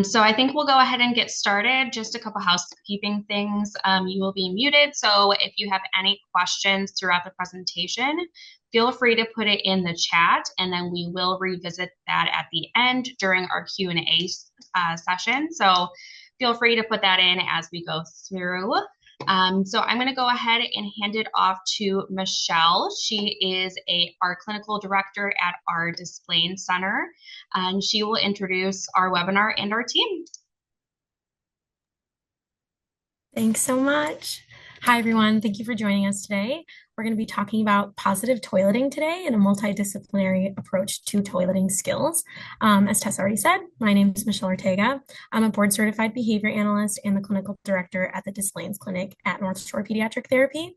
So I think we'll go ahead and get started. Just a couple housekeeping things. You will be muted, so if you have any questions throughout the presentation, feel free to put it in the chat, and then we will revisit that at the end during our Q&A session. So feel free to put that in as we go through. So I'm going to go ahead and hand it off to Michelle. She is our clinical director at our Display Center, and she will introduce our webinar and our team. Thanks so much. Hi, everyone. Thank you for joining us today. We're going to be talking about positive toileting today and a multidisciplinary approach to toileting skills. As Tess already said, my name is Michelle Ortega. I'm a board certified behavior analyst and the clinical director at the Display Clinic at North Shore Pediatric Therapy.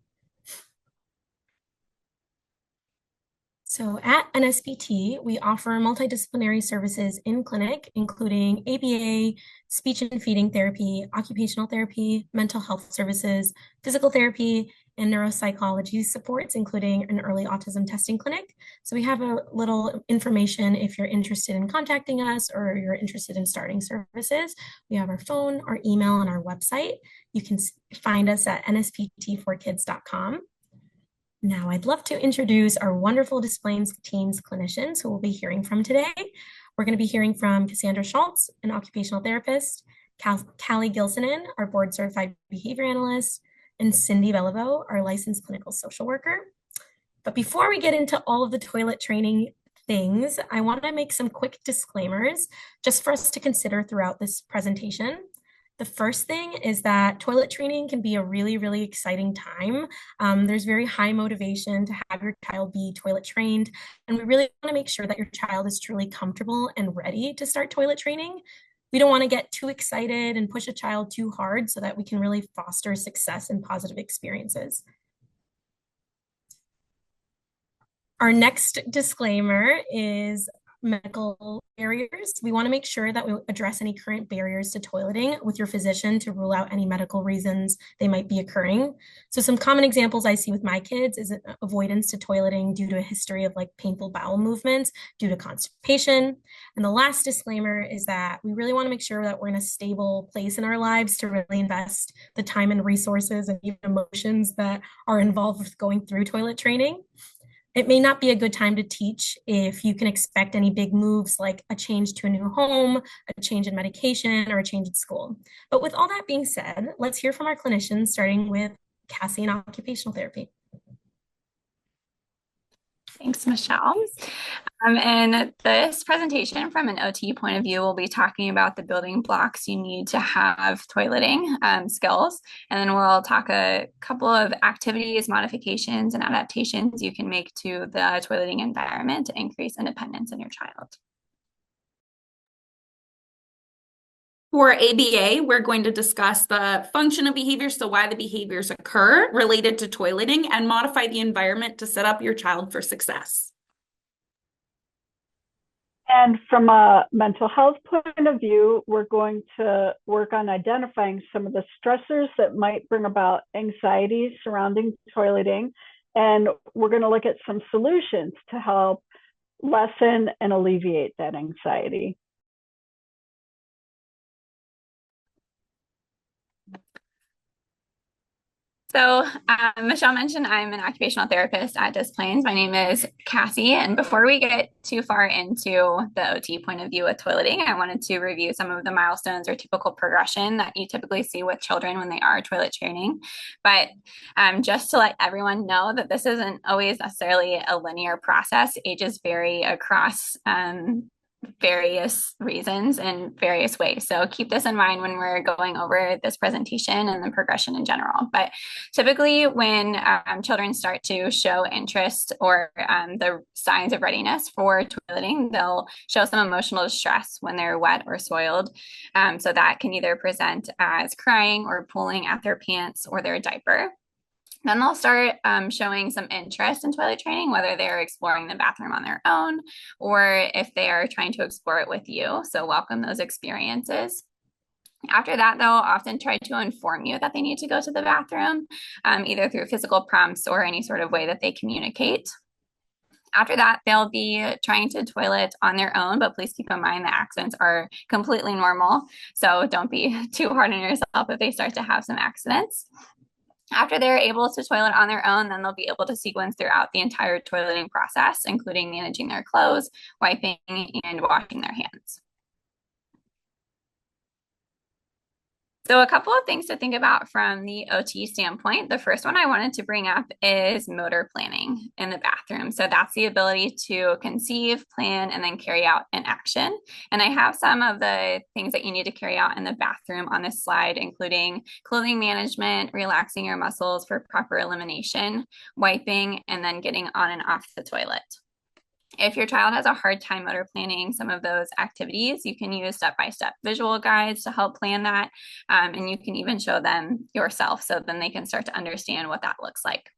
So at NSPT, we offer multidisciplinary services in clinic, including ABA, speech and feeding therapy, occupational therapy, mental health services, physical therapy, and neuropsychology supports, including an early autism testing clinic. So we have a little information if you're interested in contacting us or you're interested in starting services. We have our phone, our email, and our website. You can find us at nsptforkids.com. Now, I'd love to introduce our wonderful Display Teams clinicians who we'll be hearing from today. We're going to be hearing from Cassandra Schultz, an occupational therapist, Callie Gilsonen, our board certified behavior analyst, and Cindy Beliveau, our licensed clinical social worker. But before we get into all of the toilet training things, I want to make some quick disclaimers just for us to consider throughout this presentation. The first thing is that toilet training can be a really, really exciting time. There's very high motivation to have your child be toilet trained, and we really want to make sure that your child is truly comfortable and ready to start toilet training. We don't want to get too excited and push a child too hard so that we can really foster success and positive experiences. Our next disclaimer is medical barriers. We want to make sure that we address any current barriers to toileting with your physician to rule out any medical reasons they might be occurring. So some common examples I see with my kids is avoidance to toileting due to a history of like painful bowel movements due to constipation. And the last disclaimer is that we really want to make sure that we're in a stable place in our lives to really invest the time and resources and even emotions that are involved with going through toilet training. It may not be a good time to teach if you can expect any big moves like a change to a new home, a change in medication, or a change in school. But with all that being said, let's hear from our clinicians, starting with Cassie in occupational therapy. Thanks, Michelle. In this presentation from an OT point of view, we'll be talking about the building blocks you need to have toileting skills. And then we'll talk a couple of activities, modifications, and adaptations you can make to the toileting environment to increase independence in your child. For ABA, we're going to discuss the function of behaviors, so why the behaviors occur related to toileting, and modify the environment to set up your child for success. And from a mental health point of view, we're going to work on identifying some of the stressors that might bring about anxiety surrounding toileting. And we're going to look at some solutions to help lessen and alleviate that anxiety. So Michelle mentioned I'm an occupational therapist at Des Plaines. My name is Cassie. And before we get too far into the OT point of view with toileting, I wanted to review some of the milestones or typical progression that you typically see with children when they are toilet training. But just to let everyone know that this isn't always necessarily a linear process. Ages vary across various reasons and various ways. So keep this in mind when we're going over this presentation and the progression in general. But typically when children start to show interest or the signs of readiness for toileting, they'll show some emotional distress when they're wet or soiled. So that can either present as crying or pulling at their pants or their diaper. Then they'll start showing some interest in toilet training, whether they're exploring the bathroom on their own or if they are trying to explore it with you. So welcome those experiences. After that, they'll often try to inform you that they need to go to the bathroom, either through physical prompts or any sort of way that they communicate. After that, they'll be trying to toilet on their own, but please keep in mind that accidents are completely normal. So don't be too hard on yourself if they start to have some accidents. After they're able to toilet on their own, then they'll be able to sequence throughout the entire toileting process, including managing their clothes, wiping, and washing their hands. So a couple of things to think about from the OT standpoint. The first one I wanted to bring up is motor planning in the bathroom. So that's the ability to conceive, plan, and then carry out an action. And I have some of the things that you need to carry out in the bathroom on this slide, including clothing management, relaxing your muscles for proper elimination, wiping, and then getting on and off the toilet. If your child has a hard time motor planning some of those activities, you can use step-by-step visual guides to help plan that. And you can even show them yourself so then they can start to understand what that looks like.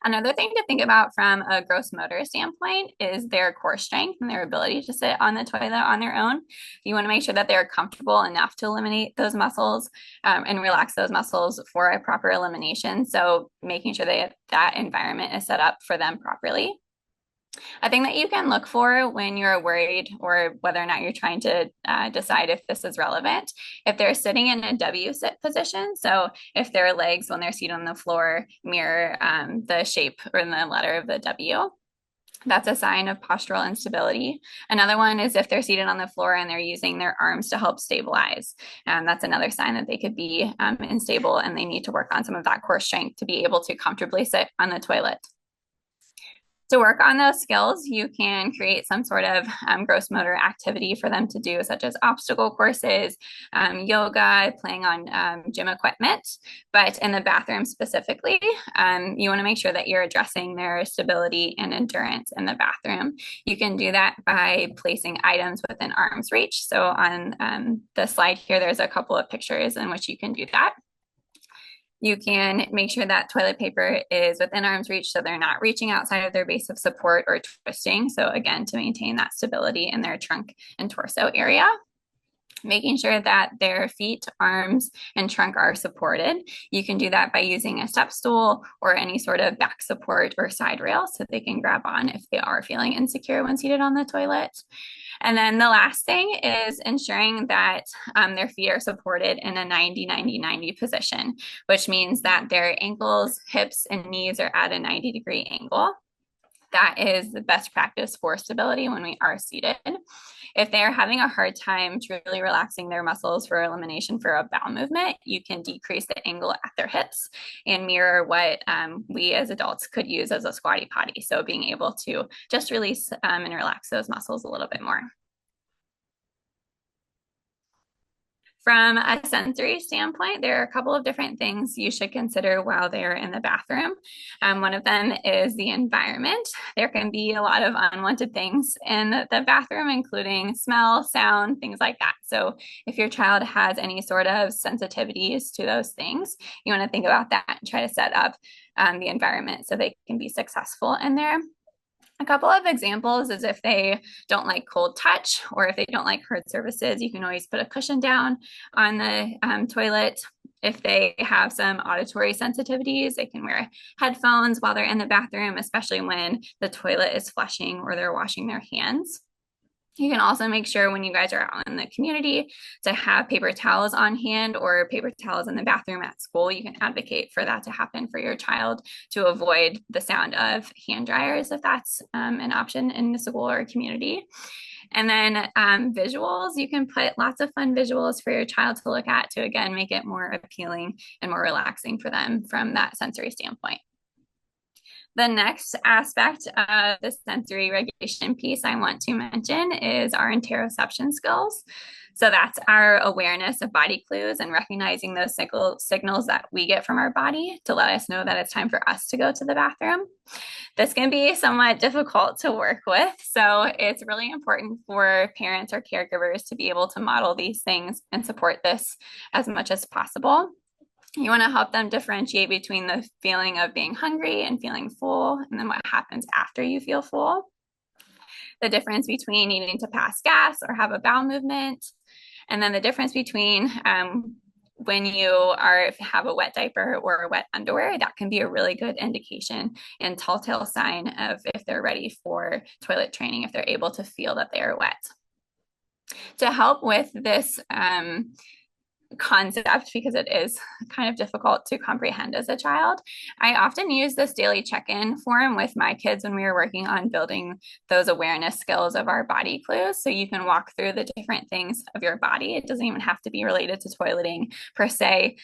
Another thing to think about from a gross motor standpoint is their core strength and their ability to sit on the toilet on their own. You want to make sure that they're comfortable enough to eliminate those muscles and relax those muscles for a proper elimination. So making sure that environment is set up for them properly. A thing that you can look for when you're worried or whether or not you're trying to decide if this is relevant, if they're sitting in a W sit position, so if their legs when they're seated on the floor mirror the shape or the letter of the W, that's a sign of postural instability. Another one is if they're seated on the floor and they're using their arms to help stabilize. That's another sign that they could be unstable and they need to work on some of that core strength to be able to comfortably sit on the toilet. To work on those skills, you can create some sort of gross motor activity for them to do, such as obstacle courses, yoga, playing on gym equipment. But in the bathroom specifically, you want to make sure that you're addressing their stability and endurance in the bathroom. You can do that by placing items within arm's reach. So on the slide here, there's a couple of pictures in which you can do that. You can make sure that toilet paper is within arm's reach so they're not reaching outside of their base of support or twisting. So again, to maintain that stability in their trunk and torso area. Making sure that their feet, arms, and trunk are supported. You can do that by using a step stool or any sort of back support or side rail so they can grab on if they are feeling insecure when seated on the toilet. And then the last thing is ensuring that their feet are supported in a 90-90-90 position, which means that their ankles, hips, and knees are at a 90-degree angle. That is the best practice for stability when we are seated. If they're having a hard time truly relaxing their muscles for elimination for a bowel movement, you can decrease the angle at their hips and mirror what we as adults could use as a squatty potty. So being able to just release and relax those muscles a little bit more. From a sensory standpoint, there are a couple of different things you should consider while they're in the bathroom. One of them is the environment. There can be a lot of unwanted things in the bathroom, including smell, sound, things like that. So if your child has any sort of sensitivities to those things, you want to think about that and try to set up the environment so they can be successful in there. A couple of examples is if they don't like cold touch or if they don't like hard surfaces, you can always put a cushion down on the toilet. If they have some auditory sensitivities, they can wear headphones while they're in the bathroom, especially when the toilet is flushing or they're washing their hands. You can also make sure when you guys are out in the community to have paper towels on hand or paper towels in the bathroom at school. You can advocate for that to happen for your child to avoid the sound of hand dryers if that's an option in the school or community. And then visuals, you can put lots of fun visuals for your child to look at to, again, make it more appealing and more relaxing for them from that sensory standpoint. The next aspect of the sensory regulation piece I want to mention is our interoception skills. So that's our awareness of body clues and recognizing those signals that we get from our body to let us know that it's time for us to go to the bathroom. This can be somewhat difficult to work with. So it's really important for parents or caregivers to be able to model these things and support this as much as possible. You want to help them differentiate between the feeling of being hungry and feeling full, and then what happens after you feel full. The difference between needing to pass gas or have a bowel movement, and then the difference between when you have a wet diaper or a wet underwear, that can be a really good indication and telltale sign of if they're ready for toilet training, if they're able to feel that they are wet. To help with this concept, because it is kind of difficult to comprehend as a child, I often use this daily check-in form with my kids when we were working on building those awareness skills of our body clues. So you can walk through the different things of your body. It doesn't even have to be related to toileting per se,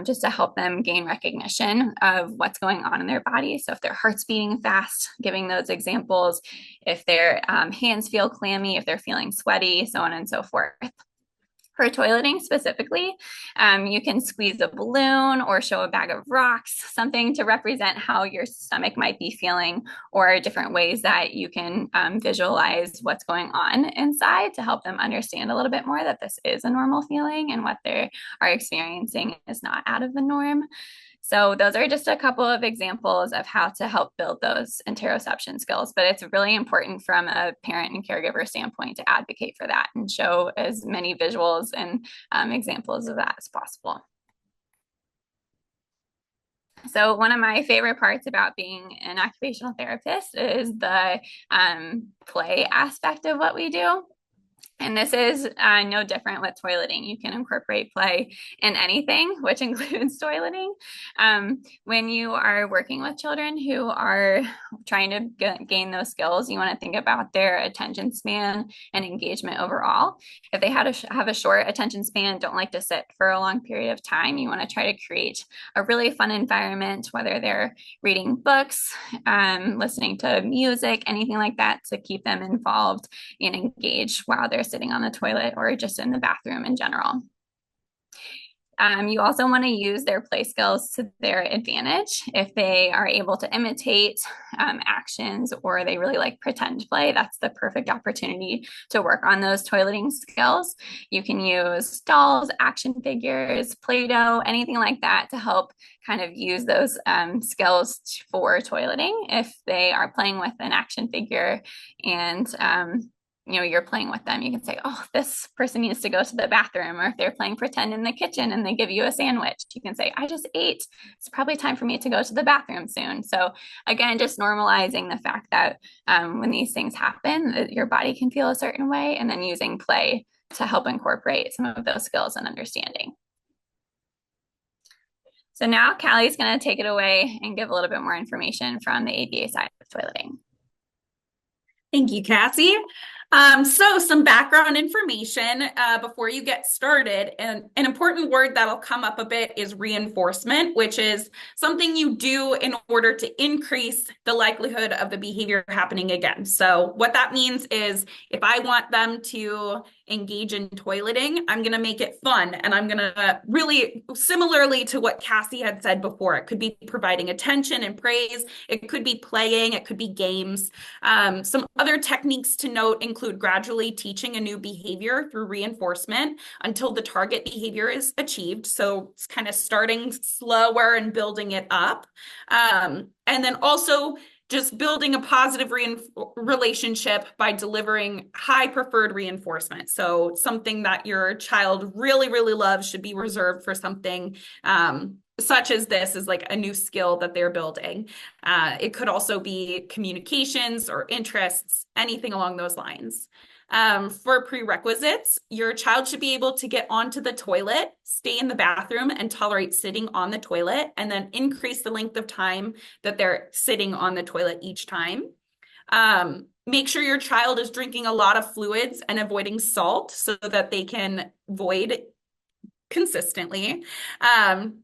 just to help them gain recognition of what's going on in their body. So if their heart's beating fast, giving those examples, if their hands feel clammy, if they're feeling sweaty, so on and so forth. For toileting specifically, you can squeeze a balloon or show a bag of rocks, something to represent how your stomach might be feeling, or different ways that you can visualize what's going on inside to help them understand a little bit more that this is a normal feeling and what they are experiencing is not out of the norm. So those are just a couple of examples of how to help build those interoception skills, but it's really important from a parent and caregiver standpoint to advocate for that and show as many visuals and examples of that as possible. So one of my favorite parts about being an occupational therapist is the play aspect of what we do. And this is no different with toileting. You can incorporate play in anything, which includes toileting. When you are working with children who are trying to gain those skills, you want to think about their attention span and engagement overall. If they have a short attention span, don't like to sit for a long period of time, you want to try to create a really fun environment, whether they're reading books, listening to music, anything like that, to keep them involved and engaged while they're sitting on the toilet or just in the bathroom in general. You also want to use their play skills to their advantage. If they are able to imitate actions, or they really like pretend play, that's the perfect opportunity to work on those toileting skills. You can use dolls, action figures, Play-Doh, anything like that to help kind of use those skills for toileting. If they are playing with an action figure and you're playing with them, you can say, oh, this person needs to go to the bathroom. Or if they're playing pretend in the kitchen and they give you a sandwich, you can say, I just ate. It's probably time for me to go to the bathroom soon. So again, just normalizing the fact that when these things happen, your body can feel a certain way, and then using play to help incorporate some of those skills and understanding. So now Callie's going to take it away and give a little bit more information from the ABA side of toileting. Thank you, Cassie. So some background information before you get started. And an important word that'll come up a bit is reinforcement, which is something you do in order to increase the likelihood of the behavior happening again. So what that means is if I want them to engage in toileting, I'm going to make it fun. And I'm going to really, similarly to what Cassie had said before, it could be providing attention and praise. It could be playing. It could be games. Some other techniques to note include gradually teaching a new behavior through reinforcement until the target behavior is achieved. So it's kind of starting slower and building it up. And then also just building a positive relationship by delivering high preferred reinforcement. So something that your child really, really loves should be reserved for something such as this is like a new skill that they're building. It could also be communications or interests, anything along those lines. For prerequisites, your child should be able to get onto the toilet, stay in the bathroom, and tolerate sitting on the toilet, and then increase the length of time that they're sitting on the toilet each time. Make sure your child is drinking a lot of fluids and avoiding salt so that they can void consistently.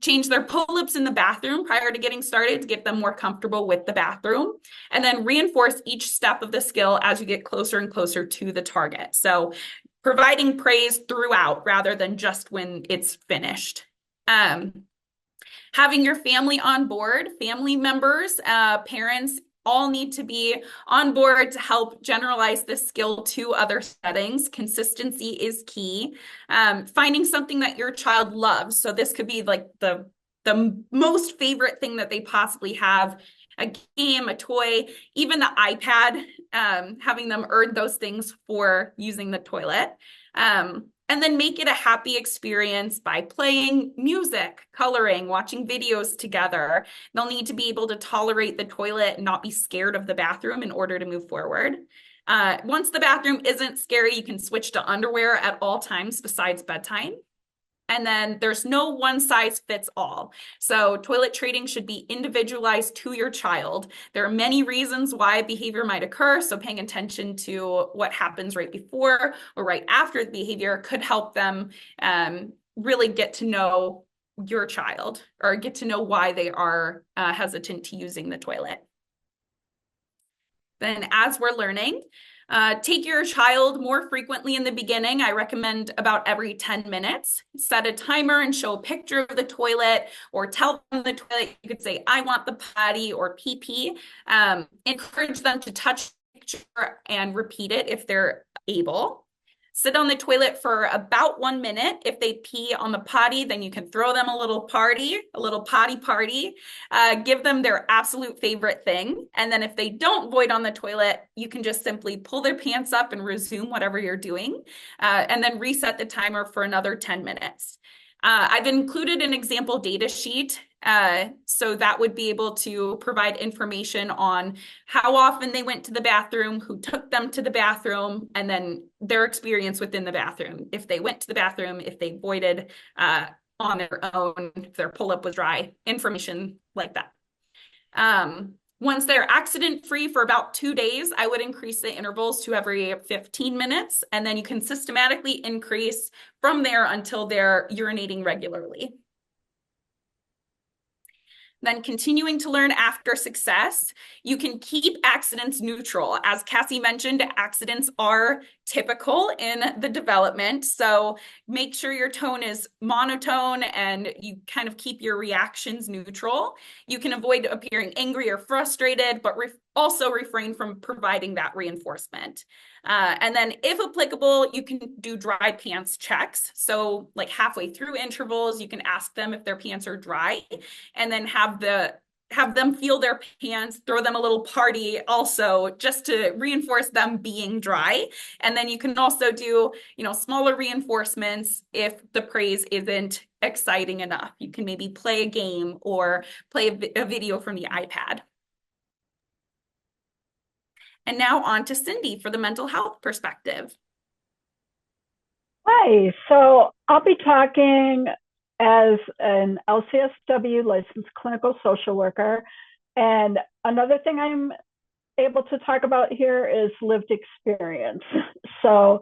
Change their pull-ups in the bathroom prior to getting started to get them more comfortable with the bathroom, and then reinforce each step of the skill as you get closer and closer to the target. So providing praise throughout rather than just when it's finished. Having your family on board, family members, parents, all need to be on board to help generalize this skill to other settings. Consistency is key. Finding something that your child loves. So this could be like the most favorite thing that they possibly have, a game, a toy, even the iPad, having them earn those things for using the toilet. And then make it a happy experience by playing music, coloring, watching videos together. They'll need to be able to tolerate the toilet and not be scared of the bathroom in order to move forward. Once the bathroom isn't scary, you can switch to underwear at all times besides bedtime. And then there's no one size fits all. So toilet training should be individualized to your child. There are many reasons why behavior might occur. So paying attention to what happens right before or right after the behavior could help them really get to know your child or get to know why they are hesitant to using the toilet. Then as we're learning, take your child more frequently in the beginning. I recommend about every 10 minutes. Set a timer and show a picture of the toilet or tell them the toilet. You could say, I want the potty or pee-pee. Encourage them to touch the picture and repeat it if they're able. Sit on the toilet for about 1 minute. If they pee on the potty, then you can throw them a little party, a little potty party. Give them their absolute favorite thing. And then if they don't void on the toilet, you can just simply pull their pants up and resume whatever you're doing. And then reset the timer for another 10 minutes. I've included an example data sheet. So that would be able to provide information on how often they went to the bathroom, who took them to the bathroom, and then their experience within the bathroom. If they went to the bathroom, if they voided on their own, if their pull-up was dry, information like that. Once they're accident-free for about 2 days, I would increase the intervals to every 15 minutes, and then you can systematically increase from there until they're urinating regularly. Then continuing to learn after success, you can keep accidents neutral. As Cassie mentioned, accidents are typical in the development. So make sure your tone is monotone and you kind of keep your reactions neutral. You can avoid appearing angry or frustrated, but also refrain from providing that reinforcement. And then if applicable, you can do dry pants checks. So like halfway through intervals, you can ask them if their pants are dry and then have them feel their pants, throw them a little party also just to reinforce them being dry. And then you can also do, smaller reinforcements if the praise isn't exciting enough. You can maybe play a game or play a video from the iPad. And now on to Cindy for the mental health perspective. Hi, so I'll be talking as an LCSW licensed clinical social worker. And another thing I'm able to talk about here is lived experience. So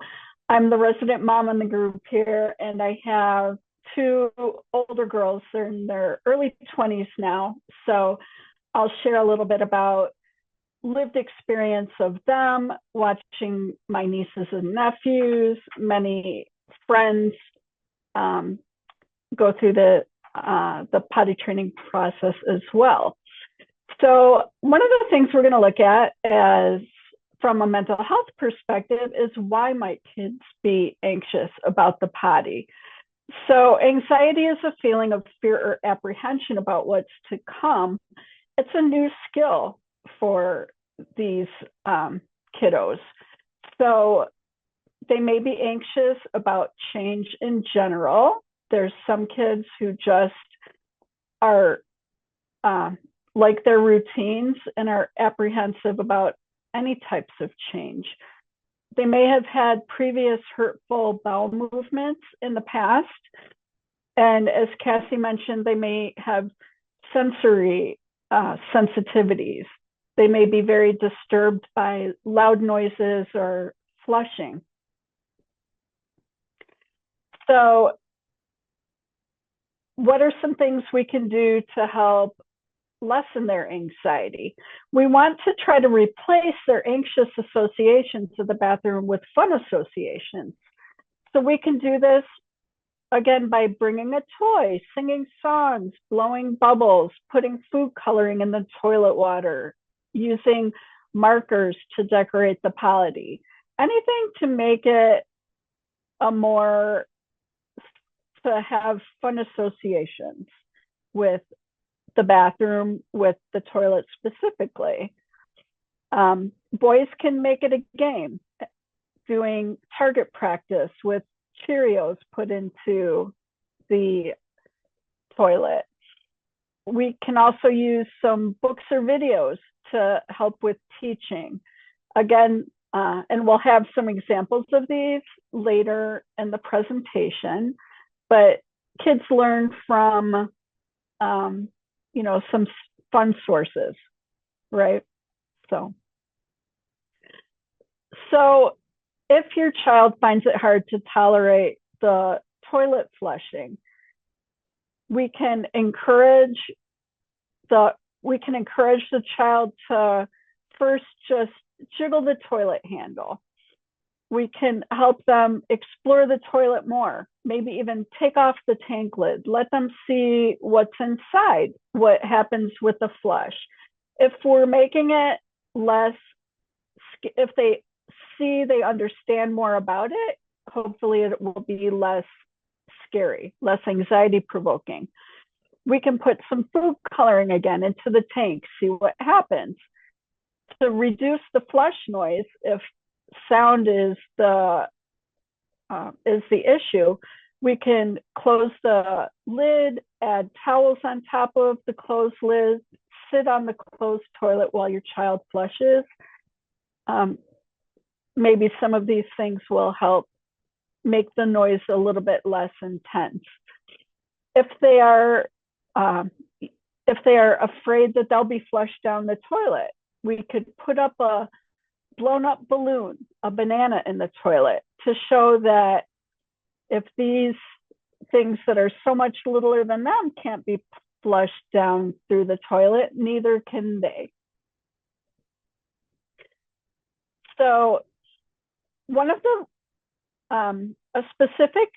I'm the resident mom in the group here, and I have 2 older girls. They're in their early 20s now. So I'll share a little bit about lived experience of them, watching my nieces and nephews, many friends go through the potty training process as well. So one of the things we're going to look at as from a mental health perspective is why might kids be anxious about the potty? So anxiety is a feeling of fear or apprehension about what's to come. It's a new skill for these kiddos. So they may be anxious about change in general. There's some kids who just are like their routines and are apprehensive about any types of change. They may have had previous hurtful bowel movements in the past. And as Cassie mentioned, they may have sensory sensitivities. They may be very disturbed by loud noises or flushing. So what are some things we can do to help lessen their anxiety? We want to try to replace their anxious associations of the bathroom with fun associations. So we can do this again by bringing a toy, singing songs, blowing bubbles, putting food coloring in the toilet water, using markers to decorate the potty. Anything to make it to have fun associations with the bathroom, with the toilet specifically. Boys can make it a game, doing target practice with Cheerios put into the toilet. We can also use some books or videos to help with teaching. Again, and we'll have some examples of these later in the presentation, but kids learn from, some fun sources, right? So if your child finds it hard to tolerate the toilet flushing, we can encourage the child to first just jiggle the toilet handle. We can help them explore the toilet more, maybe even take off the tank lid, let them see what's inside, what happens with the flush. If we're making it less, if they understand more about it, hopefully it will be less scary, less anxiety provoking. We can put some food coloring again into the tank, see what happens. To reduce the flush noise, if sound is the issue, we can close the lid, add towels on top of the closed lid, sit on the closed toilet while your child flushes. Maybe some of these things will help make the noise a little bit less intense. If they are afraid that they'll be flushed down the toilet, we could put up a blown up balloon, a banana in the toilet, to show that if these things that are so much littler than them can't be flushed down through the toilet, neither can they. So one of the, a specific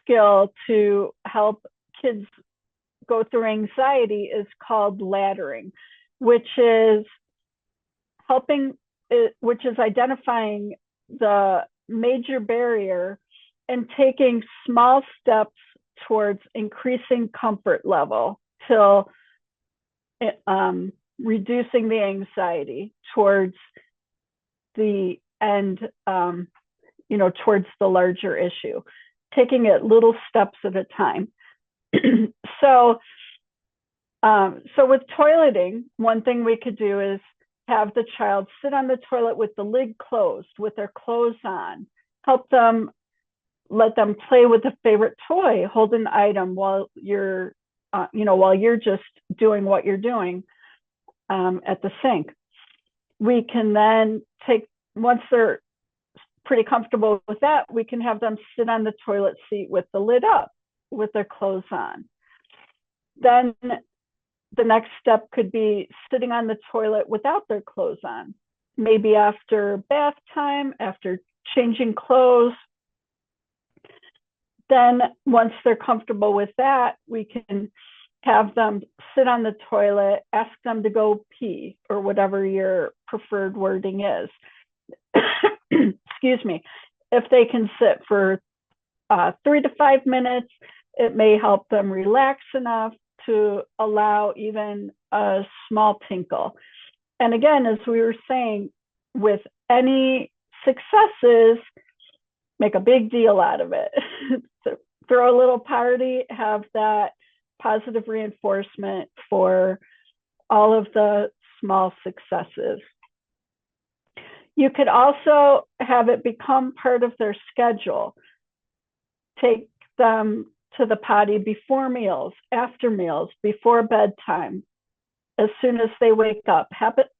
skill to help kids go through anxiety is called laddering, which is identifying the major barrier and taking small steps towards increasing comfort level till reducing the anxiety towards the end, towards the larger issue, taking it little steps at a time. So with toileting, one thing we could do is have the child sit on the toilet with the lid closed, with their clothes on, let them play with a favorite toy, hold an item while you're just doing what you're doing at the sink. We can then once they're pretty comfortable with that, we can have them sit on the toilet seat with the lid up, with their clothes on. Then the next step could be sitting on the toilet without their clothes on, maybe after bath time, after changing clothes. Then once they're comfortable with that, we can have them sit on the toilet, ask them to go pee, or whatever your preferred wording is. Excuse me. If they can sit for 3 to 5 minutes, it may help them relax enough to allow even a small tinkle. And again, as we were saying, with any successes, make a big deal out of it. So throw a little party, have that positive reinforcement for all of the small successes. You could also have it become part of their schedule. Take them to the potty before meals, after meals, before bedtime, as soon as they wake up. Have it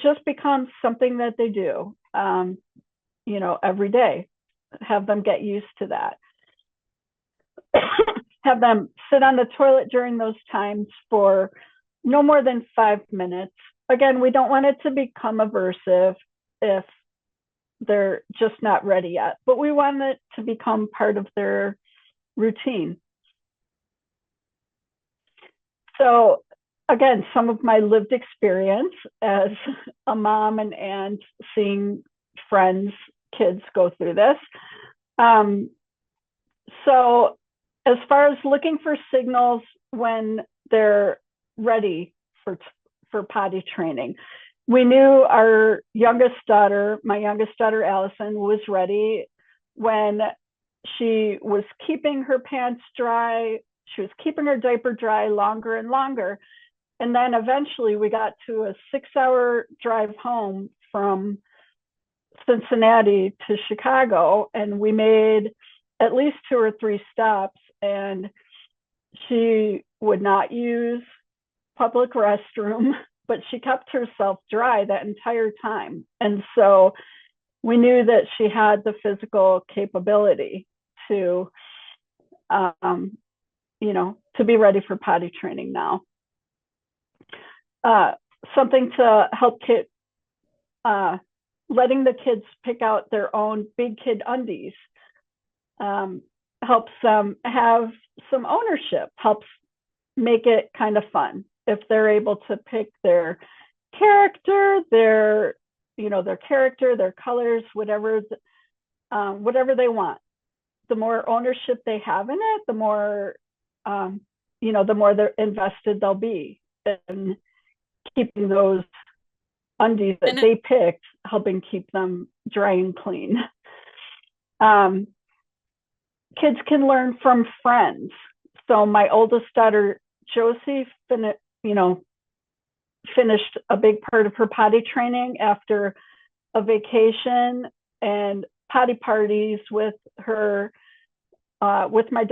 just become something that they do, every day. Have them get used to that. Have them sit on the toilet during those times for no more than 5 minutes. Again, we don't want it to become aversive if they're just not ready yet, but we want it to become part of their routine. So again, some of my lived experience as a mom and aunt, seeing friends, kids go through this. So as far as looking for signals when they're ready for potty training, we knew my youngest daughter, Allison, was ready when she was keeping her pants dry. She was keeping her diaper dry longer and longer. And then eventually we got to a 6-hour drive home from Cincinnati to Chicago, and we made at least 2 or 3 stops, and she would not use public restroom, but she kept herself dry that entire time. And so we knew that she had the physical capability to, to be ready for potty training now. Something to help letting the kids pick out their own big kid undies helps them have some ownership, helps make it kind of fun. If they're able to pick their character, their colors, whatever they want. The more ownership they have in it, the more they're invested they'll be in keeping those undies that they picked, helping keep them dry and clean. Kids can learn from friends. So my oldest daughter, Josie, finished a big part of her potty training after a vacation and potty parties with her, with my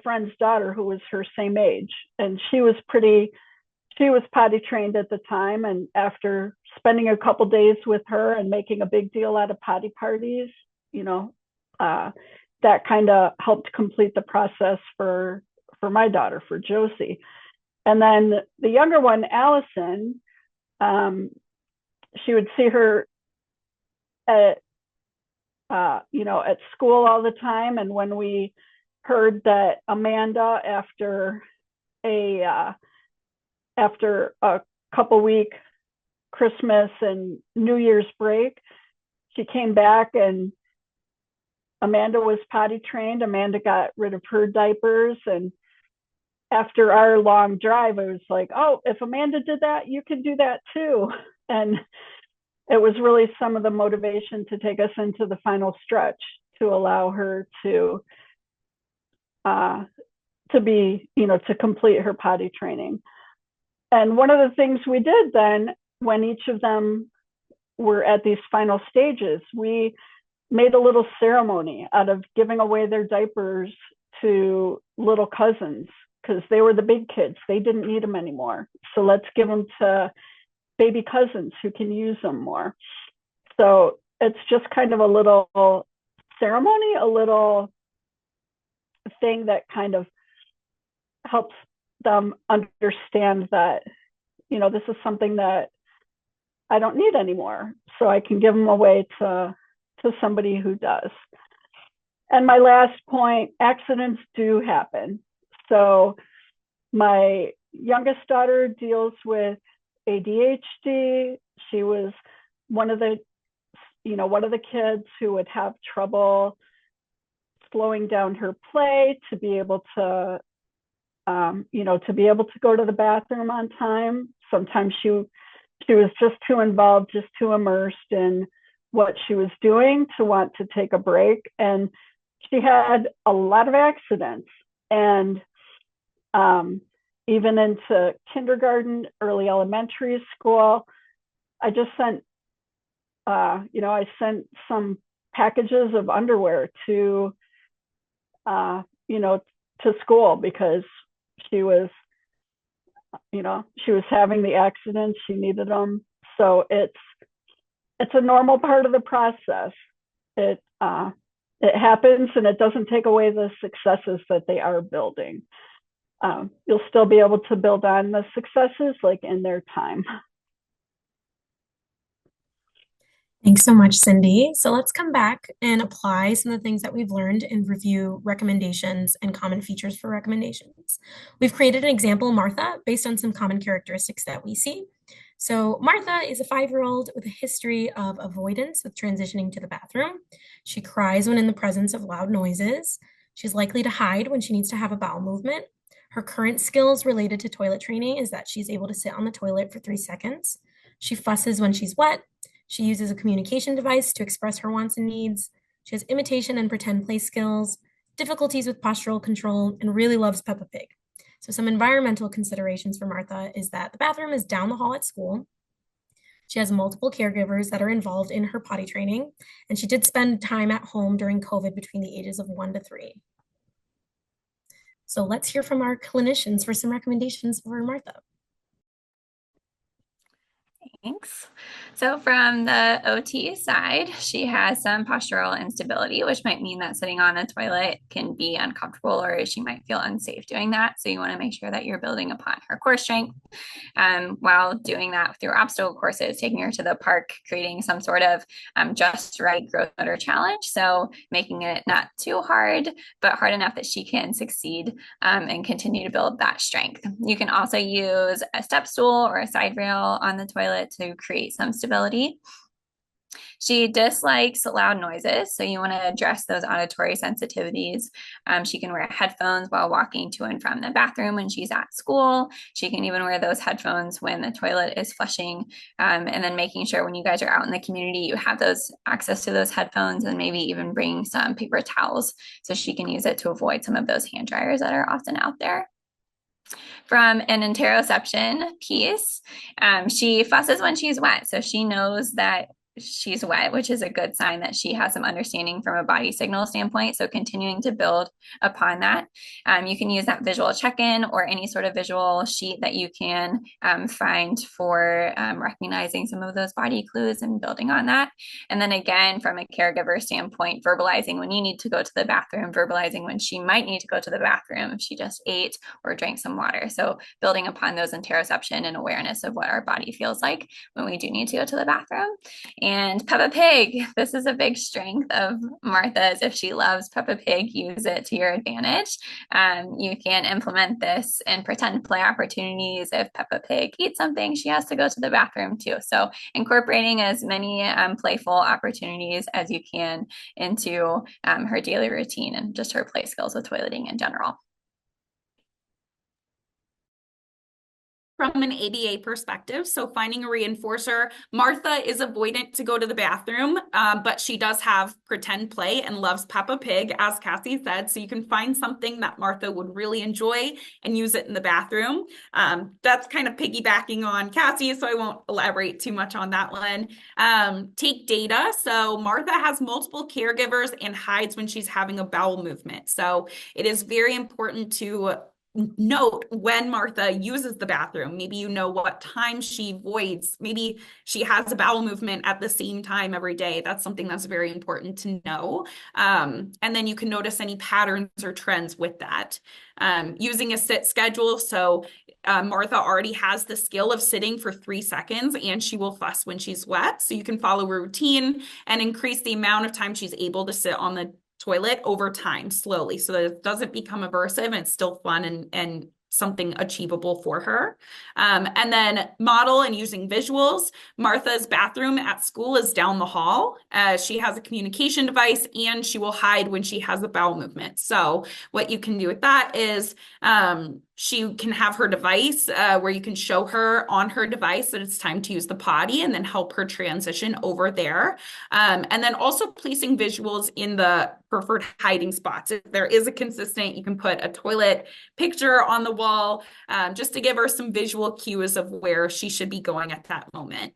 friend's daughter, who was her same age. And she was potty trained at the time. And after spending a couple days with her and making a big deal out of potty parties, that kind of helped complete the process for my daughter, for Josie. And then the younger one, Allison, she would see her at school all the time. And when we heard that Amanda, after a couple week Christmas and New Year's break, she came back and Amanda was potty trained. Amanda got rid of her diapers, and after our long drive, it was like, oh, if Amanda did that, you can do that too. And it was really some of the motivation to take us into the final stretch, to allow her to complete her potty training. And one of the things we did then, when each of them were at these final stages, we made a little ceremony out of giving away their diapers to little cousins, because they were the big kids. They didn't need them anymore. So let's give them to baby cousins who can use them more. So it's just kind of a little ceremony, a little thing that kind of helps them understand that, this is something that I don't need anymore. So I can give them away to somebody who does. And my last point, accidents do happen. So my youngest daughter deals with ADHD. She was one of the kids who would have trouble slowing down her play to be able to go to the bathroom on time. Sometimes she was just too involved, just too immersed in what she was doing to want to take a break. And she had a lot of accidents. And even into kindergarten, early elementary school, I just sent, I sent some packages of underwear to school, because she was having the accidents, she needed them. So it's a normal part of the process. It happens, and it doesn't take away the successes that they are building. You'll still be able to build on the successes, like, in their time. Thanks so much, Cindy. So let's come back and apply some of the things that we've learned and review recommendations and common features for recommendations. We've created an example, Martha, based on some common characteristics that we see. So Martha is a 5-year-old with a history of avoidance with transitioning to the bathroom. She cries when in the presence of loud noises. She's likely to hide when she needs to have a bowel movement. Her current skills related to toilet training is that she's able to sit on the toilet for 3 seconds. She fusses when she's wet. She uses a communication device to express her wants and needs. She has imitation and pretend play skills, difficulties with postural control, and really loves Peppa Pig. So some environmental considerations for Martha is that the bathroom is down the hall at school. She has multiple caregivers that are involved in her potty training, and she did spend time at home during COVID between the ages of 1 to 3. So let's hear from our clinicians for some recommendations for Martha. Thanks. So from the OT side, she has some postural instability, which might mean that sitting on a toilet can be uncomfortable or she might feel unsafe doing that. So you want to make sure that you're building upon her core strength while doing that through obstacle courses, taking her to the park, creating some sort of just right growth motor challenge. So making it not too hard, but hard enough that she can succeed and continue to build that strength. You can also use a step stool or a side rail on the toilet to create some stability. She dislikes loud noises, so you want to address those auditory sensitivities. She can wear headphones while walking to and from the bathroom when she's at school. She can even wear those headphones when the toilet is flushing, and then making sure when you guys are out in the community, you have those access to those headphones, and maybe even bring some paper towels so she can use it to avoid some of those hand dryers that are often out there. From an interoception piece, she fusses when she's wet. So she knows that she's wet, which is a good sign that she has some understanding from a body signal standpoint. So continuing to build upon that. You can use that visual check-in or any sort of visual sheet that you can find for recognizing some of those body clues and building on that. And then again, from a caregiver standpoint, verbalizing when you need to go to the bathroom, verbalizing when she might need to go to the bathroom if she just ate or drank some water. So building upon those interoception and awareness of what our body feels like when we do need to go to the bathroom. And Peppa Pig, this is a big strength of Martha's. If she loves Peppa Pig, use it to your advantage. You can implement this in pretend play opportunities. If Peppa Pig eats something, she has to go to the bathroom too. So incorporating as many playful opportunities as you can into her daily routine and just her play skills with toileting in general. From an ADA perspective, so finding a reinforcer, Martha is avoidant to go to the bathroom, but she does have pretend play and loves Peppa Pig, as Cassie said. So you can find something that Martha would really enjoy and use it in the bathroom. That's kind of piggybacking on Cassie, so I won't elaborate too much on that one. Take data. So Martha has multiple caregivers and hides when she's having a bowel movement. So it is very important to note when Martha uses the bathroom. Maybe you know what time she voids. Maybe she has a bowel movement at the same time every day. That's something that's very important to know. And then you can notice any patterns or trends with that. Using a sit schedule. So Martha already has the skill of sitting for 3 seconds and she will fuss when she's wet. So you can follow a routine and increase the amount of time she's able to sit on the toilet over time slowly so that it doesn't become aversive and it's still fun and something achievable for her. And then model and using visuals. Martha's bathroom at school is down the hall. She has a communication device and she will hide when she has a bowel movement. So what you can do with that is she can have her device where you can show her on her device that it's time to use the potty and then help her transition over there. And then also placing visuals in the preferred hiding spots. If there is a consistent, you can put a toilet picture on the wall just to give her some visual cues of where she should be going at that moment.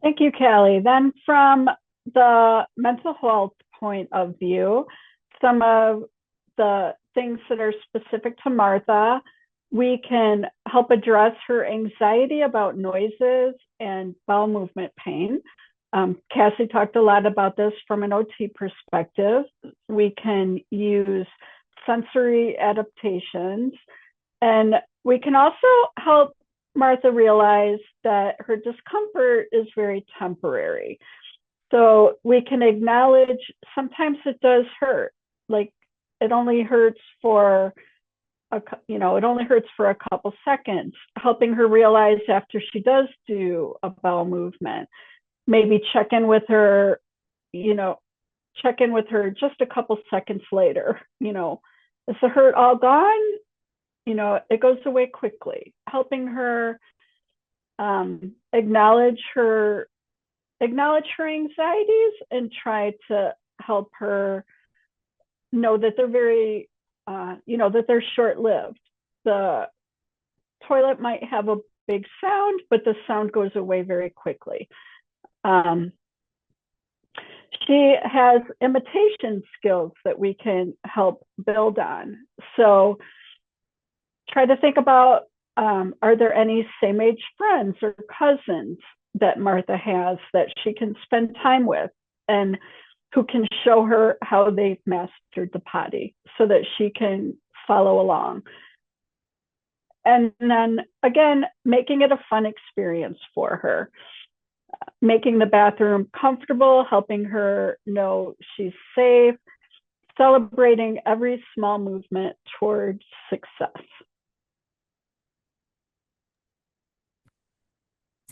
Thank you, Callie. Then from the mental health point of view, some of the things that are specific to Martha, we can help address her anxiety about noises and bowel movement pain. Cassie talked a lot about this from an OT perspective. We can use sensory adaptations, and we can also help Martha realize that her discomfort is very temporary. So we can acknowledge sometimes it does hurt. Like it only hurts for a couple seconds, helping her realize after she does do a bowel movement, maybe check in with her just a couple seconds later. Is the hurt all gone? It goes away quickly, helping her acknowledge her acknowledge her anxieties and try to help her know that they're very, that they're short-lived. The toilet might have a big sound, but the sound goes away very quickly. She has imitation skills that we can help build on. So try to think about, are there any same age friends or cousins that Martha has that she can spend time with and who can show her how they've mastered the potty so that she can follow along. And then again, making it a fun experience for her, making the bathroom comfortable, helping her know she's safe, celebrating every small movement towards success.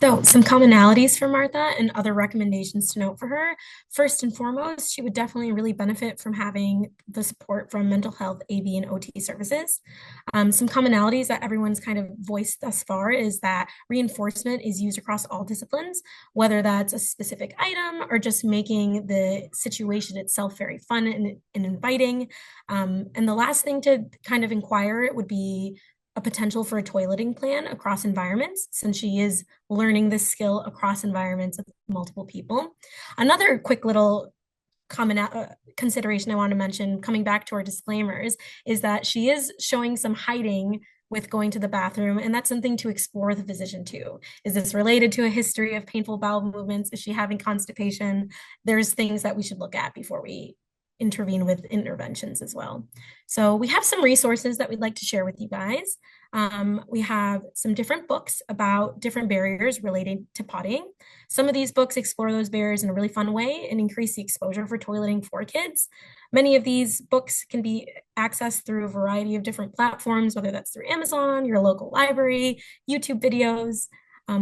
So some commonalities for Martha and other recommendations to note for her. First and foremost, she would definitely really benefit from having the support from mental health, AB, and OT services. Some commonalities that everyone's kind of voiced thus far is that reinforcement is used across all disciplines, whether that's a specific item or just making the situation itself very fun and inviting. And the last thing to kind of inquire would be a potential for a toileting plan across environments, since she is learning this skill across environments with multiple people. Another quick little common consideration I want to mention, coming back to our disclaimers, is that she is showing some hiding with going to the bathroom, and that's something to explore with the physician too. Is this related to a history of painful bowel movements? Is she having constipation? There's things that we should look at before we intervene with interventions as well. So we have some resources that we'd like to share with you guys. We have some different books about different barriers related to pottying. Some of these books explore those barriers in a really fun way and increase the exposure for toileting for kids. Many of these books can be accessed through a variety of different platforms, whether that's through Amazon, your local library, YouTube videos.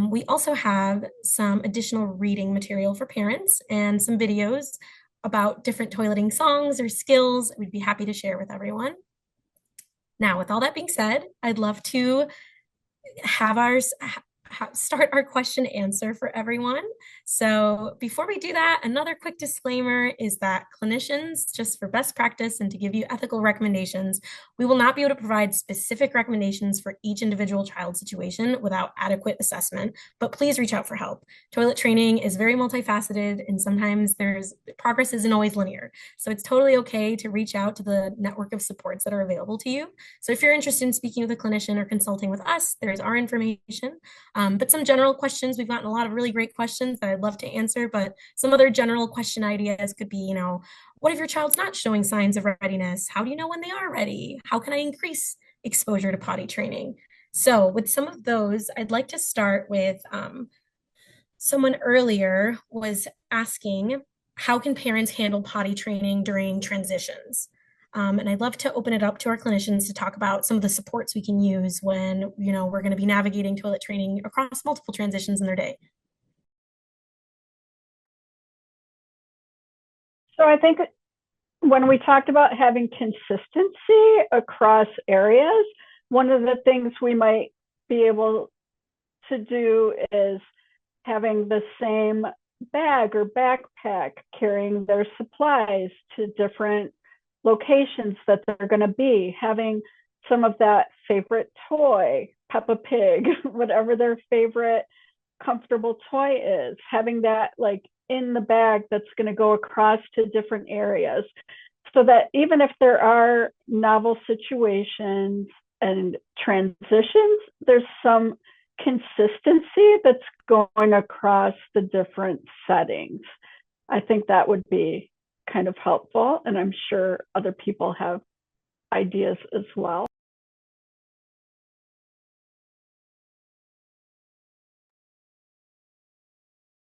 We also have some additional reading material for parents and some videos about different toileting songs or skills we'd be happy to share with everyone. Now, with all that being said, I'd love to have start our question answer for everyone. So before we do that, another quick disclaimer is that clinicians, just for best practice and to give you ethical recommendations, we will not be able to provide specific recommendations for each individual child situation without adequate assessment, but please reach out for help. Toilet training is very multifaceted, and sometimes progress isn't always linear. So it's totally okay to reach out to the network of supports that are available to you. So if you're interested in speaking with a clinician or consulting with us, there's our information. But some general questions, we've gotten a lot of really great questions that I'd love to answer, but some other general question ideas could be, what if your child's not showing signs of readiness? How do you know when they are ready? How can I increase exposure to potty training? So with some of those, I'd like to start with someone earlier was asking, how can parents handle potty training during transitions? And I'd love to open it up to our clinicians to talk about some of the supports we can use when, we're going to be navigating toilet training across multiple transitions in their day. So I think when we talked about having consistency across areas, one of the things we might be able to do is having the same bag or backpack, carrying their supplies to different locations that they're going to be, having some of that favorite toy, Peppa Pig, whatever their favorite comfortable toy is, having that like in the bag that's going to go across to different areas, so that even if there are novel situations and transitions, there's some consistency that's going across the different settings. I think that would be kind of helpful, and I'm sure other people have ideas as well.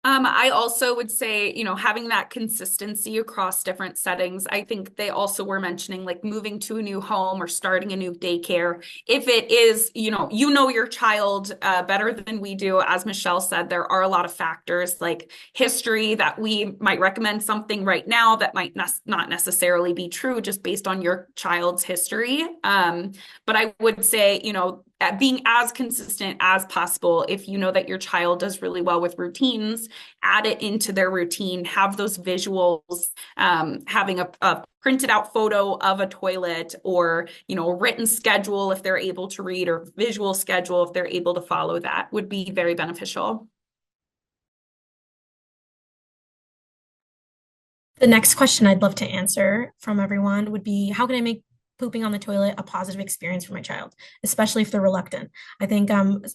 I also would say, having that consistency across different settings. I think they also were mentioning like moving to a new home or starting a new daycare. If it is, your child better than we do, as Michelle said, there are a lot of factors like history that we might recommend something right now that might not necessarily be true just based on your child's history. But I would say, being as consistent as possible. If you know that your child does really well with routines, add it into their routine, have those visuals, having a printed out photo of a toilet, or, a written schedule if they're able to read, or visual schedule if they're able to follow, that would be very beneficial. The next question I'd love to answer from everyone would be, how can I make pooping on the toilet a positive experience for my child, especially if they're reluctant? I think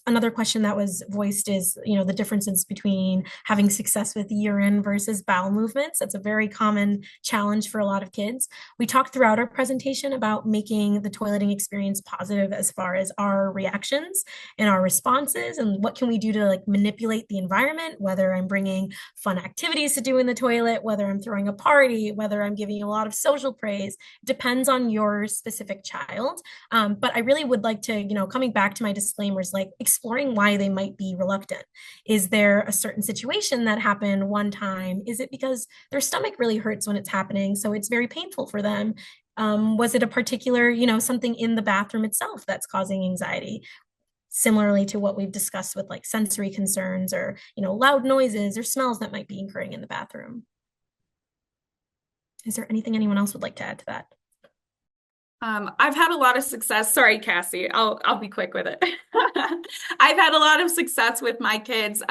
another question that was voiced is, the differences between having success with urine versus bowel movements. That's a very common challenge for a lot of kids. We talked throughout our presentation about making the toileting experience positive as far as our reactions and our responses, and what can we do to like manipulate the environment, whether I'm bringing fun activities to do in the toilet, whether I'm throwing a party, whether I'm giving you a lot of social praise. It depends on your specific child. But I really would like to, coming back to my disclaimers, like exploring why they might be reluctant. Is there a certain situation that happened one time? Is it because their stomach really hurts when it's happening, so it's very painful for them? Was it a particular, something in the bathroom itself that's causing anxiety? Similarly to what we've discussed with like sensory concerns, or, loud noises or smells that might be occurring in the bathroom. Is there anything anyone else would like to add to that? I've had a lot of success. Sorry, Cassie, I'll be quick with it. I've had a lot of success with my kids.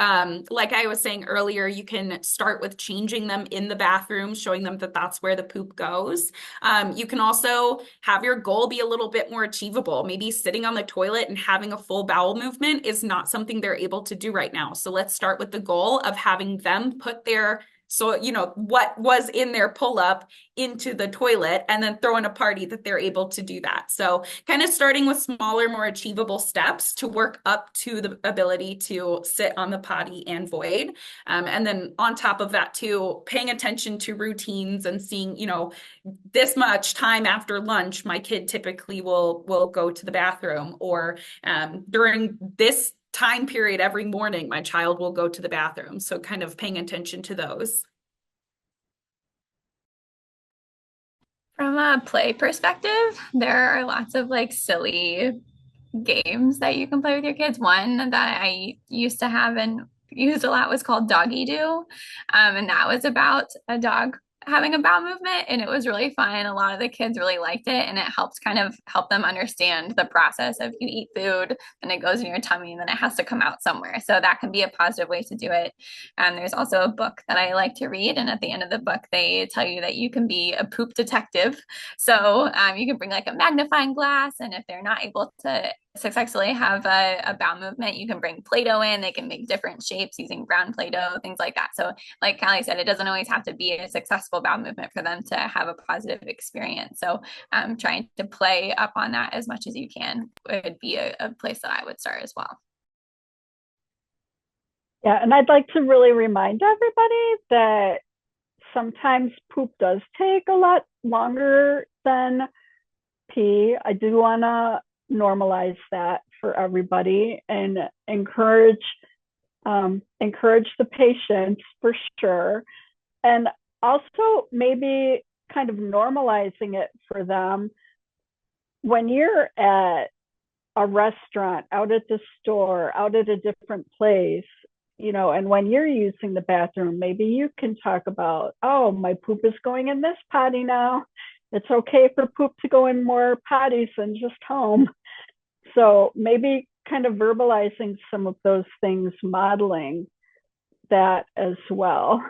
Like I was saying earlier, you can start with changing them in the bathroom, showing them that that's where the poop goes. You can also have your goal be a little bit more achievable. Maybe sitting on the toilet and having a full bowel movement is not something they're able to do right now. So let's start with the goal of having them put what was in their pull-up into the toilet, and then throw in a party that they're able to do that. So kind of starting with smaller, more achievable steps to work up to the ability to sit on the potty and void. And then on top of that too, paying attention to routines and seeing, this much time after lunch, my kid typically will go to the bathroom, or during this time period every morning, my child will go to the bathroom. So kind of paying attention to those. From a play perspective, there are lots of like silly games that you can play with your kids. One that I used to have and used a lot was called Doggy Do. And that was about a dog having a bowel movement, and it was really fun. A lot of the kids really liked it, and it helps kind of help them understand the process of you eat food and it goes in your tummy and then it has to come out somewhere. So that can be a positive way to do it. There's also a book that I like to read, and at the end of the book they tell you that you can be a poop detective. So you can bring like a magnifying glass, and if they're not able to successfully have a bowel movement, you can bring Play-Doh in. They can make different shapes using brown Play-Doh, things like that. So like Callie said, it doesn't always have to be a successful bowel movement for them to have a positive experience. So trying to play up on that as much as you can would be a place that I would start as well. Yeah, and I'd like to really remind everybody that sometimes poop does take a lot longer than pee. I do want to normalize that for everybody and encourage the patients for sure. And also maybe kind of normalizing it for them. When you're at a restaurant, out at the store, out at a different place, and when you're using the bathroom, maybe you can talk about, oh, my poop is going in this potty now. It's okay for poop to go in more potties than just home. So maybe kind of verbalizing some of those things, modeling that as well.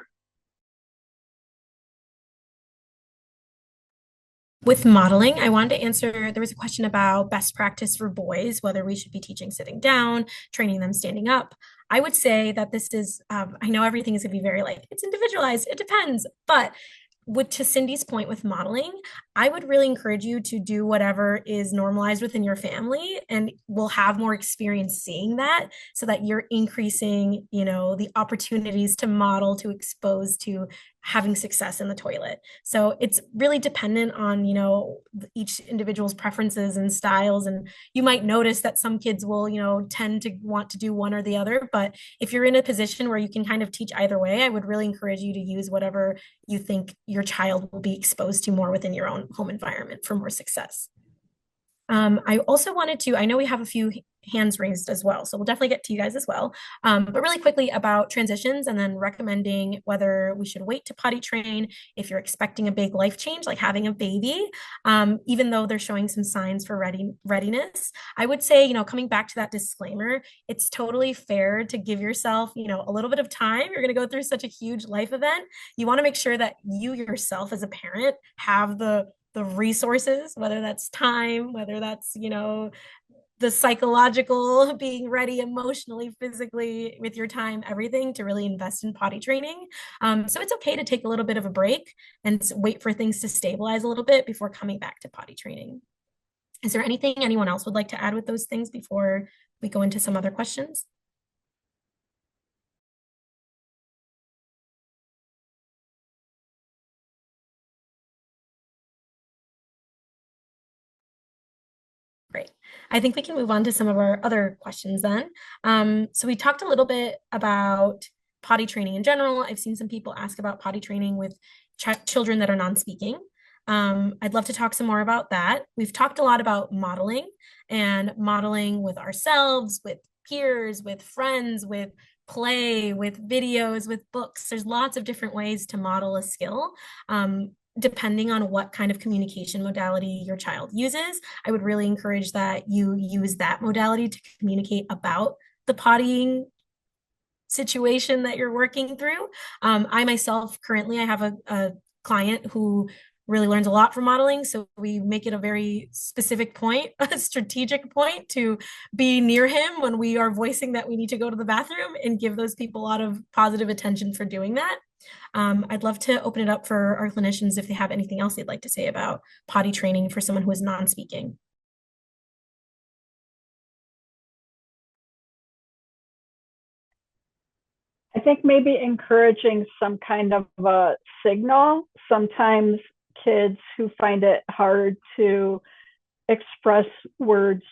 With modeling, I wanted to answer, there was a question about best practice for boys, whether we should be teaching sitting down, training them standing up. I would say that this is, I know everything is going to be very like, it's individualized, it depends, but to Cindy's point with modeling, I would really encourage you to do whatever is normalized within your family, and we'll have more experience seeing that, so that you're increasing, the opportunities to model, to expose to having success in the toilet. So it's really dependent on, each individual's preferences and styles. And you might notice that some kids will, tend to want to do one or the other. But if you're in a position where you can kind of teach either way, I would really encourage you to use whatever you think your child will be exposed to more within your own home environment for more success. I also wanted to, I know we have a few hands raised as well, so we'll definitely get to you guys as well. But really quickly about transitions and then recommending whether we should wait to potty train if you're expecting a big life change, like having a baby, even though they're showing some signs for readiness. I would say, coming back to that disclaimer, it's totally fair to give yourself, a little bit of time. You're going to go through such a huge life event. You want to make sure that you yourself as a parent have the resources, whether that's time, whether that's, the psychological being ready emotionally, physically, with your time, everything to really invest in potty training. So it's okay to take a little bit of a break and wait for things to stabilize a little bit before coming back to potty training. Is there anything anyone else would like to add with those things before we go into some other questions? Great. I think we can move on to some of our other questions then. So we talked a little bit about potty training in general. I've seen some people ask about potty training with children that are non-speaking. I'd love to talk some more about that. We've talked a lot about modeling and modeling with ourselves, with peers, with friends, with play, with videos, with books. There's lots of different ways to model a skill. Depending on what kind of communication modality your child uses, I would really encourage that you use that modality to communicate about the pottying situation that you're working through. I myself currently, I have a client who really learns a lot from modeling. So we make it a very specific point, a strategic point to be near him when we are voicing that we need to go to the bathroom and give those people a lot of positive attention for doing that. I'd love to open it up for our clinicians if they have anything else they'd like to say about potty training for someone who is non-speaking. I think maybe encouraging some kind of a signal. Sometimes kids who find it hard to express words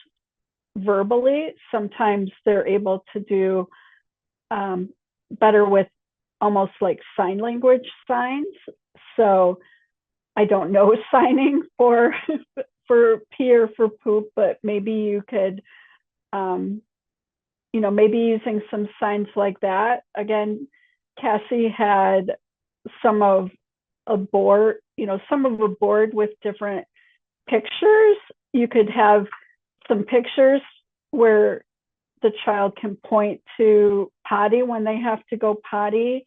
verbally, sometimes they're able to do better with almost like sign language signs. So I don't know signing for pee or for poop, but maybe you could, maybe using some signs like that. Again, Cassie had some of a board, some of a board with different pictures. You could have some pictures where the child can point to potty when they have to go potty.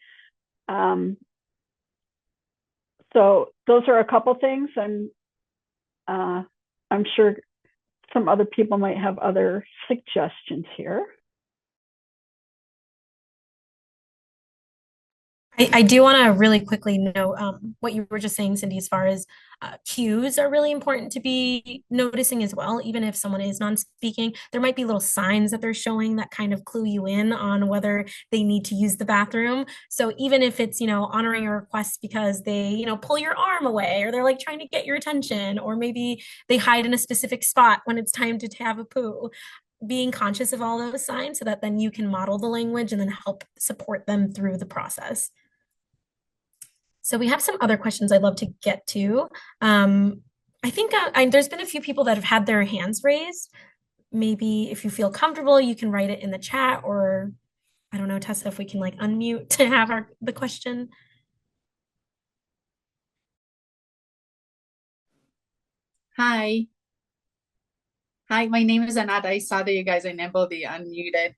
So those are a couple things, and I'm sure some other people might have other suggestions here. I do want to really quickly note what you were just saying, Cindy, as far as cues are really important to be noticing as well. Even if someone is non-speaking, there might be little signs that they're showing that kind of clue you in on whether they need to use the bathroom. So even if it's, honoring a request because they, pull your arm away, or they're like trying to get your attention, or maybe they hide in a specific spot when it's time to have a poo, being conscious of all those signs so that then you can model the language and then help support them through the process. So we have some other questions I'd love to get to. I think there's been a few people that have had their hands raised. Maybe if you feel comfortable, you can write it in the chat, or I don't know, Tessa, if we can like unmute to have the question. Hi. Hi, my name is Anat. I saw that you guys enabled the unmuted.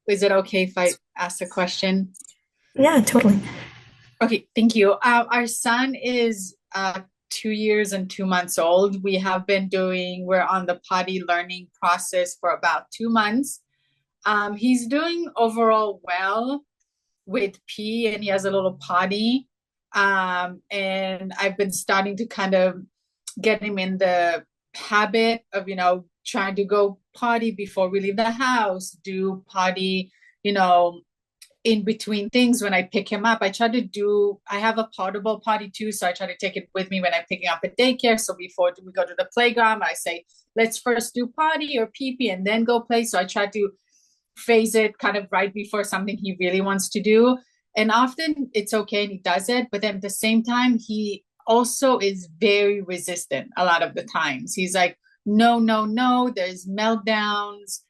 Is it okay if I ask a question? Yeah, totally. Okay, thank you. Our son is 2 years and 2 months old. We're on the potty learning process for about 2 months. He's doing overall well with pee, and he has a little potty. And I've been starting to kind of get him in the habit of, trying to go potty before we leave the house, do potty, in between things. When I pick him up, I have a portable potty too, so I try to take it with me when I'm picking up at daycare. So before we go to the playground, I say, let's first do potty or pee and then go play. So I try to phase it kind of right before something he really wants to do. And often it's okay and he does it, but then at the same time, he also is very resistant a lot of the times. He's like, no, no, no, there's meltdowns.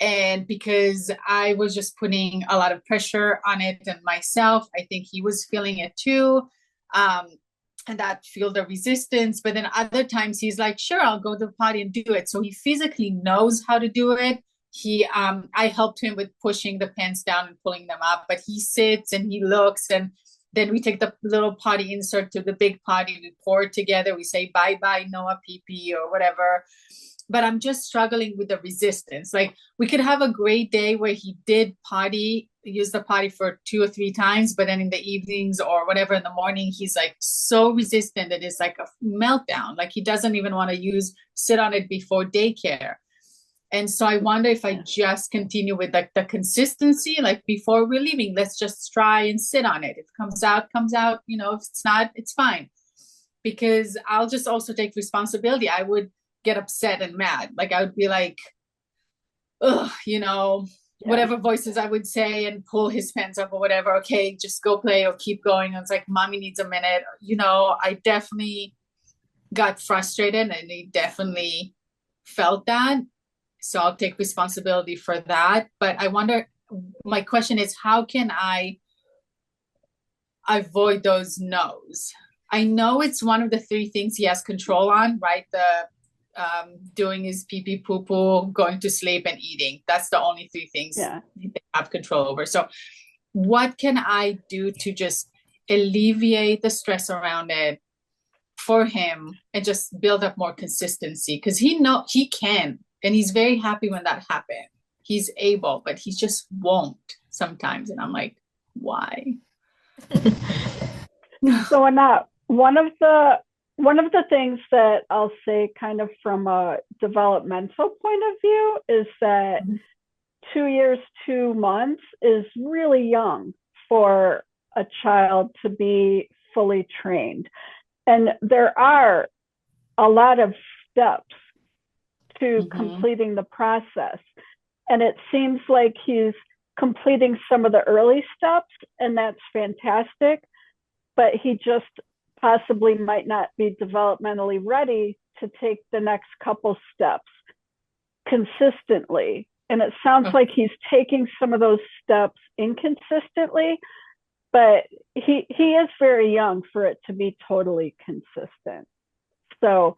And because I was just putting a lot of pressure on it and myself, I think he was feeling it too. Um, and that fueled the resistance. But then other times he's like, sure, I'll go to the potty and do it. So he physically knows how to do it. I helped him with pushing the pants down and pulling them up, but he sits and he looks, and then we take the little potty insert to the big potty, we pour it together, we say bye-bye, Noah pee pee or whatever. But I'm just struggling with the resistance. Like, we could have a great day where he did use the potty for 2 or 3 times, but then in the evenings or whatever in the morning, he's like so resistant that it's like a meltdown. Like, he doesn't even want to sit on it before daycare. And so I wonder if I just continue with like the consistency, like before we're leaving, let's just try and sit on it. If it comes out, comes out, if it's not, it's fine. Because I'll just also take responsibility. I would get upset and mad. Like, I would be like, ugh, whatever voices I would say and pull his pants up or whatever. Okay, just go play or keep going. I was like, mommy needs a minute. I definitely got frustrated, and he definitely felt that. So I'll take responsibility for that. But I wonder, my question is, how can I avoid those no's? I know it's one of the 3 things he has control on, right? The doing his pee pee poo poo, going to sleep, and eating. That's the only 3 things they have control over. So what can I do to just alleviate the stress around it for him and just build up more consistency? Because he can, and he's very happy when that happened. He's able, but he just won't sometimes. And I'm like, why? So Anat, one of the things that I'll say kind of from a developmental point of view is that 2 years, 2 months is really young for a child to be fully trained. And there are a lot of steps to completing the process. And it seems like he's completing some of the early steps, and that's fantastic. But he just possibly might not be developmentally ready to take the next couple steps consistently. And it sounds like he's taking some of those steps inconsistently, but he is very young for it to be totally consistent. So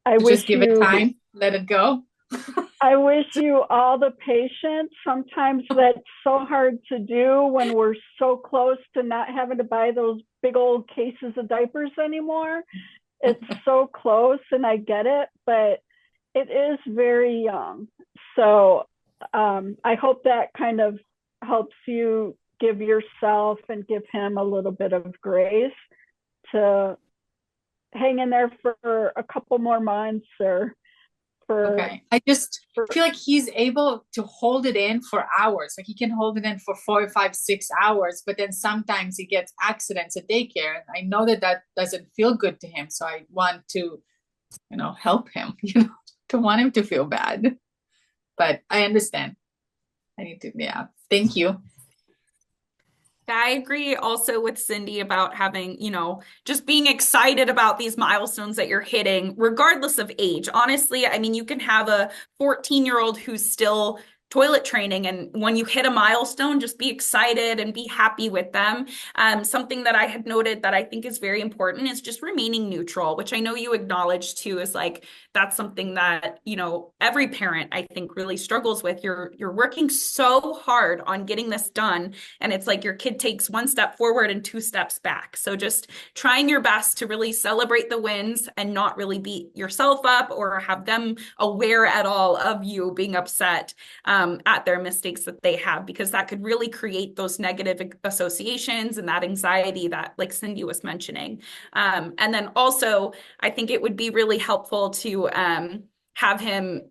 I wish just give it time, let it go. I wish you all the patience. Sometimes that's so hard to do when we're so close to not having to buy those big old cases of diapers anymore. It's so close, and I get it, but it is very young. So I hope that kind of helps you give yourself and give him a little bit of grace to hang in there for a couple more months or okay. I just feel like he's able to hold it in for hours. Like, he can hold it in for 4, 5, 6 hours, but then sometimes he gets accidents at daycare. And I know that doesn't feel good to him. So I want to, help him, to want him to feel bad. But I understand. I need to, thank you. I agree also with Cindy about having, just being excited about these milestones that you're hitting, regardless of age. Honestly, I mean, you can have a 14-year-old who's still toilet training, and when you hit a milestone, just be excited and be happy with them. Something that I had noted that I think is very important is just remaining neutral, which I know you acknowledge too, is like, that's something that, every parent I think really struggles with. You're working so hard on getting this done, and it's like your kid takes 1 step forward and 2 steps back. So just trying your best to really celebrate the wins and not really beat yourself up or have them aware at all of you being upset at their mistakes that they have, because that could really create those negative associations and that anxiety that, like Cindy was mentioning. And then also, I think it would be really helpful to have him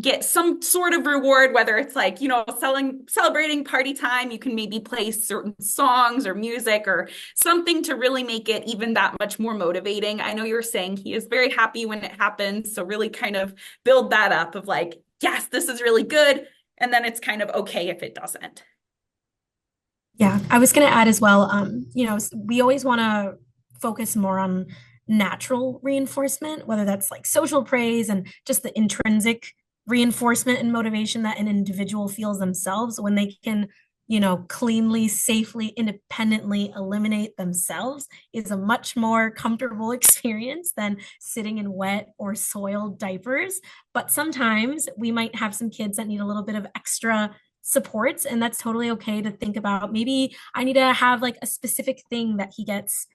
get some sort of reward, whether it's like, celebrating party time, you can maybe play certain songs or music or something to really make it even that much more motivating. I know you're saying he is very happy when it happens. So really kind of build that up of like, yes, this is really good. And then it's kind of okay if it doesn't. Yeah, I was going to add as well, we always want to focus more on natural reinforcement, whether that's like social praise and just the intrinsic reinforcement and motivation that an individual feels themselves when they can, cleanly, safely, independently eliminate themselves is a much more comfortable experience than sitting in wet or soiled diapers. But sometimes we might have some kids that need a little bit of extra supports, and that's totally okay to think about. Maybe I need to have like a specific thing that he gets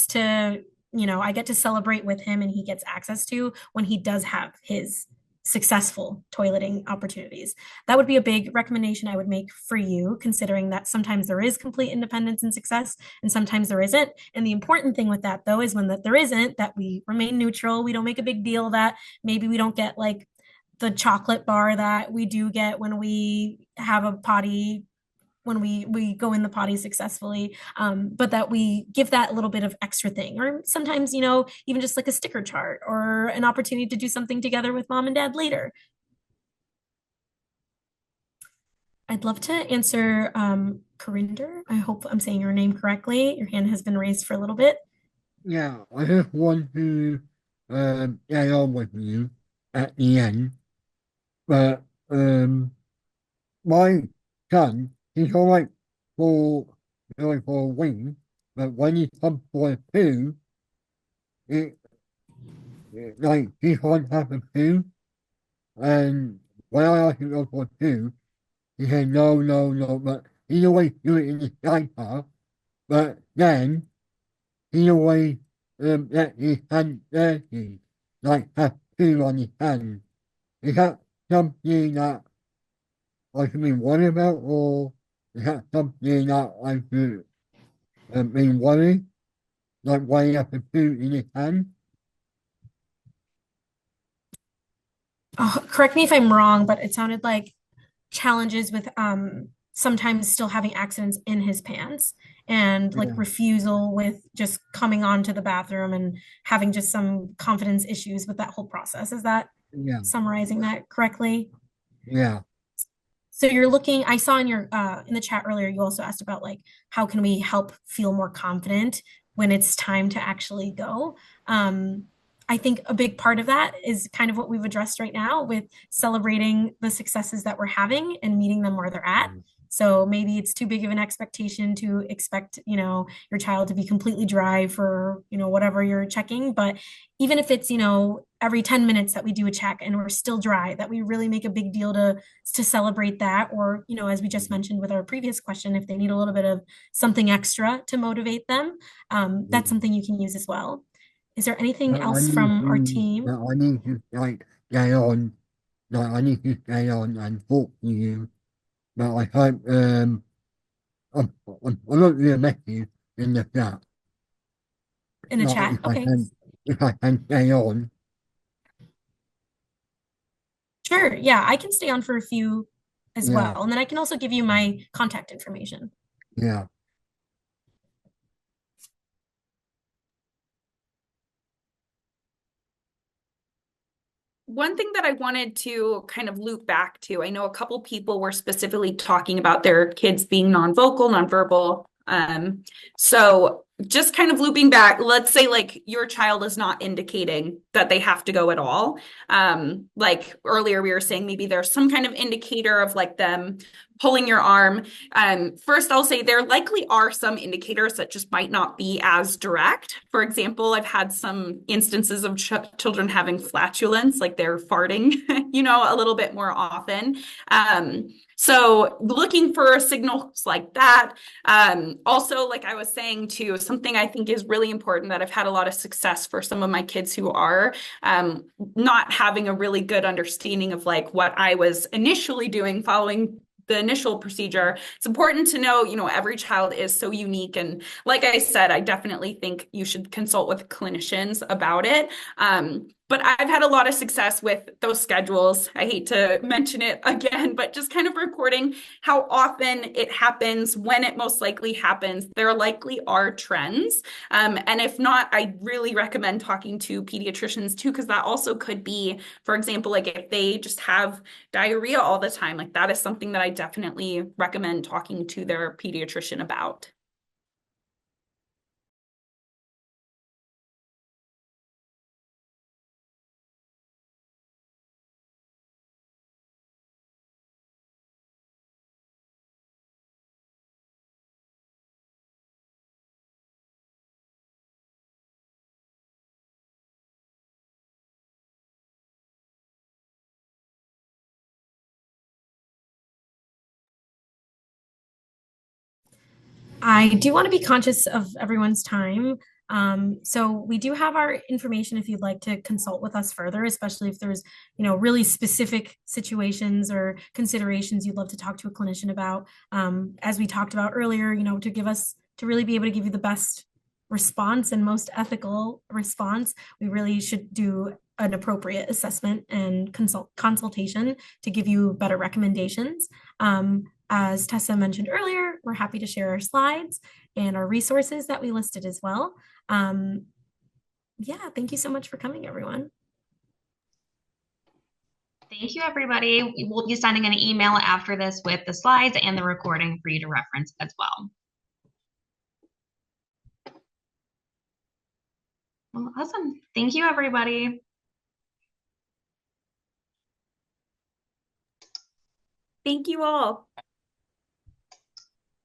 to, I get to celebrate with him and he gets access to when he does have his successful toileting opportunities. That would be a big recommendation I would make for you, considering that sometimes there is complete independence and success and sometimes there isn't. And the important thing with that though is when that there isn't, that we remain neutral. We don't make a big deal that maybe we don't get like the chocolate bar that we do get when we have a potty, when we go in the potty successfully, but that we give that little bit of extra thing, or sometimes, even just like a sticker chart or an opportunity to do something together with mom and dad later. I'd love to answer Corinder. I hope I'm saying your name correctly. Your hand has been raised for a little bit. Yeah, I just want to get on with you at the end, but my son, he's all right for for a wing, but when he comes for a poo, it, like he can't have a poo, and when I asked him to go for a poo, he said no, no, no, but he always do it in his diaper, but then he always let his hand dirty, like have poo on his hand. Is that something that I should be worried about, or is that something that I should be worried, like why you have to poo in his hand? Oh, correct me if I'm wrong, but it sounded like challenges with sometimes still having accidents in his pants and like Yeah, refusal with just coming onto the bathroom and having just some confidence issues with that whole process. Is that yeah, summarizing that correctly? yeah, So you're looking, I saw in your in the chat earlier, you also asked about like how can we help feel more confident when it's time to actually go. I think a big part of that is kind of what we've addressed right now with celebrating the successes that we're having and meeting them where they're at. So maybe it's too big of an expectation to expect, your child to be completely dry for, whatever you're checking. But even if it's, every 10 minutes that we do a check and we're still dry, that we really make a big deal to celebrate that. Or, as we just mentioned with our previous question, if they need a little bit of something extra to motivate them, that's yeah. something you can use as well. Is there anything But else from our team? I need to like get on, like I need to get on and talk to you. But I hope I wrote you a message in the chat. In the Like chat? Okay. if I can stay on, Sure. Yeah, I can stay on for a few as yeah, well. And then I can also give you my contact information. yeah. One thing that I wanted to kind of loop back to, I know a couple people were specifically talking about their kids being non-vocal, nonverbal. So just kind of looping back, let's say like your child is not indicating that they have to go at all. Like earlier we were saying maybe there's some kind of indicator of like them pulling your arm. First, I'll say there likely are some indicators that just might not be as direct. For example, I've had some instances of children having flatulence, like they're farting, a little bit more often. So looking for signals like that. Also, like I was saying too, something I think is really important that I've had a lot of success for some of my kids who are not having a really good understanding of like what I was initially doing following the initial procedure. It's important to know, every child is so unique. And like I said, I definitely think you should consult with clinicians about it. But I've had a lot of success with those schedules. I hate to mention it again, but just kind of recording how often it happens, when it most likely happens. There likely are trends. And if not, I really recommend talking to pediatricians too, because that also could be, for example, like if they just have diarrhea all the time, like that is something that I definitely recommend talking to their pediatrician about. I do want to be conscious of everyone's time. So we do have our information if you'd like to consult with us further, especially if there's, really specific situations or considerations you'd love to talk to a clinician about. As we talked about earlier, to really be able to give you the best response and most ethical response, we really should do an appropriate assessment and consultation to give you better recommendations. As Tessa mentioned earlier, we're happy to share our slides and our resources that we listed as well. Yeah, thank you so much for coming, everyone. Thank you, everybody. We will be sending an email after this with the slides and the recording for you to reference as well. Well, awesome. Thank you, everybody. Thank you all.